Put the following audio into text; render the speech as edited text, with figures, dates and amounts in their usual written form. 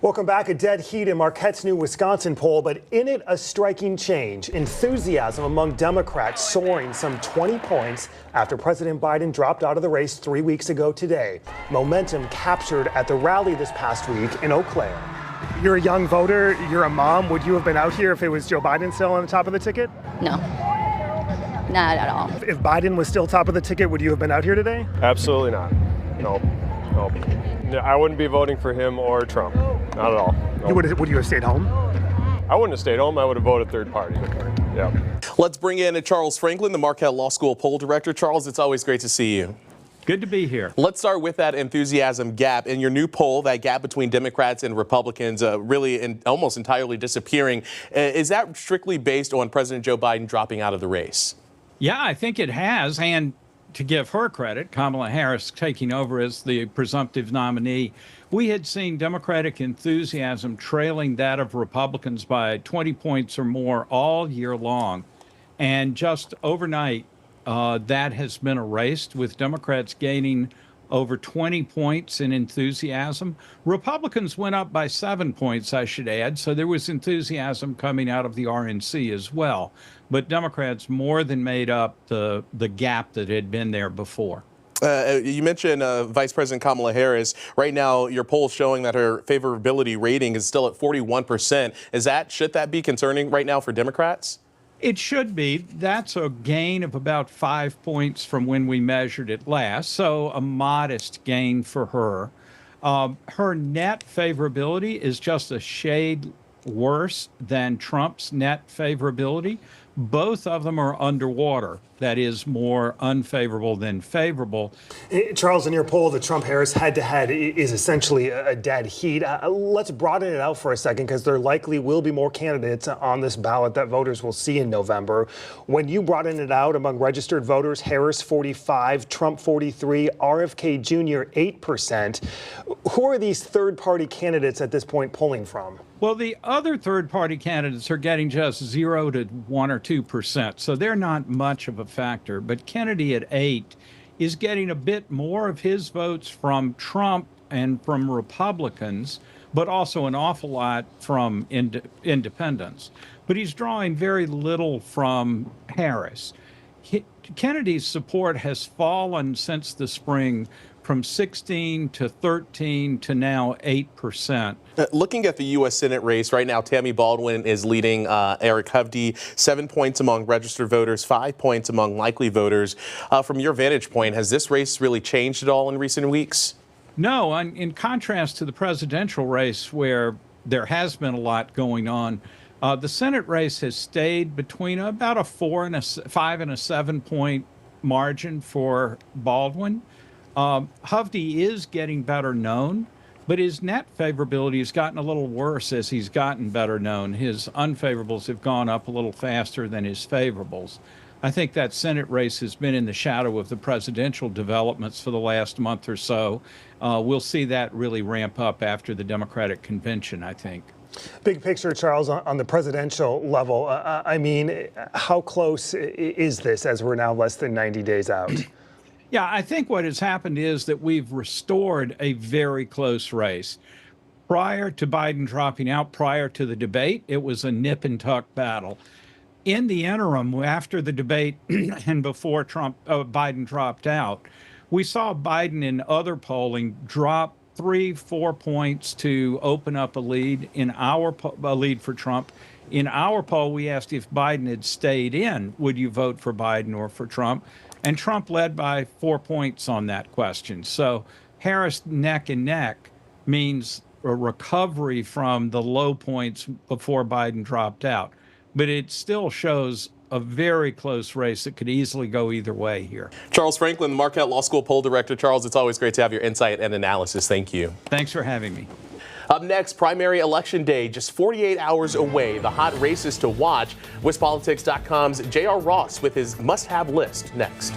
Welcome back. A dead heat in Marquette's new Wisconsin poll, but in it a striking change. Enthusiasm among Democrats soaring some 20 points after President Biden dropped out of the race 3 weeks ago today. Momentum captured at the rally this past week in Eau Claire. You're a young voter. You're a mom. Would you have been out here if it was Joe Biden still on the top of the ticket? No, not at all. If Biden was still top of the ticket, would you have been out here today? Absolutely not. No. I wouldn't be voting for him or Trump. Not at all. No. Would you have stayed home? I wouldn't have stayed home. I would have voted third party. Yeah. Let's bring in Charles Franklin, the Marquette Law School poll director. Charles, it's always great to see you. Good to be here. Let's start with that enthusiasm gap. In your new poll, that gap between Democrats and Republicans really almost entirely disappearing. Is that strictly based on President Joe Biden dropping out of the race? Yeah, I think it has. And to give her credit, Kamala Harris taking over as the presumptive nominee, we had seen Democratic enthusiasm trailing that of Republicans by 20 points or more all year long. And just overnight, that has been erased, with Democrats gaining over 20 points in enthusiasm. Republicans went up by 7 points, I should add, so there was enthusiasm coming out of the RNC as well. But Democrats more than made up the gap that had been there before. You mentioned Vice President Kamala Harris. Right now, your poll showing that her favorability rating is still at 41%. Should that be concerning right now for Democrats? It should be. That's a gain of about 5 points from when we measured it last, so a modest gain for her. Her net favorability is just a shade worse than Trump's net favorability. Both of them are underwater. That is more unfavorable than favorable. Charles, in your poll, the Trump-Harris head-to-head is essentially a dead heat. Let's broaden it out for a second, because there likely will be more candidates on this ballot that voters will see in November. When you broaden it out among registered voters, Harris 45, Trump 43, RFK Jr. 8%. Who are these third-party candidates at this point polling from? Well, the other third-party candidates are getting just 0 to 1 or 2%, so they're not much of a factor. But Kennedy at 8 is getting a bit more of his votes from Trump and from Republicans, but also an awful lot from independents. But he's drawing very little from Harris. Kennedy's support has fallen since the spring from 16 to 13 to now 8%. Looking at the U.S. Senate race right now, Tammy Baldwin is leading Eric Hovde, 7 points among registered voters, 5 points among likely voters. From your vantage point, has this race really changed at all in recent weeks? No, in contrast to the presidential race, where there has been a lot going on, the Senate race has stayed between about a 5 and a 7 point margin for Baldwin. Hovde is getting better known, but his net favorability has gotten a little worse as he's gotten better known. His unfavorables have gone up a little faster than his favorables. I think that Senate race has been in the shadow of the presidential developments for the last month or so. We'll see that really ramp up after the Democratic convention, I think. Big picture, Charles, on the presidential level. I mean, how close is this as we're now less than 90 days out? Yeah, I think what has happened is that we've restored a very close race. Prior to Biden dropping out, prior to the debate, it was a nip and tuck battle. In the interim, after the debate and before Biden dropped out, we saw Biden in other polling drop 3-4 points to open up a lead a lead for Trump. In our poll, we asked if Biden had stayed in, would you vote for Biden or for Trump? And Trump led by 4 points on that question. So Harris neck and neck means a recovery from the low points before Biden dropped out. But it still shows a very close race that could easily go either way here. Charles Franklin, the Marquette Law School poll director. Charles, it's always great to have your insight and analysis. Thank you. Thanks for having me. Up next, primary election day, just 48 hours away. The hot races to watch. WisPolitics.com's J.R. Ross with his must-have list next.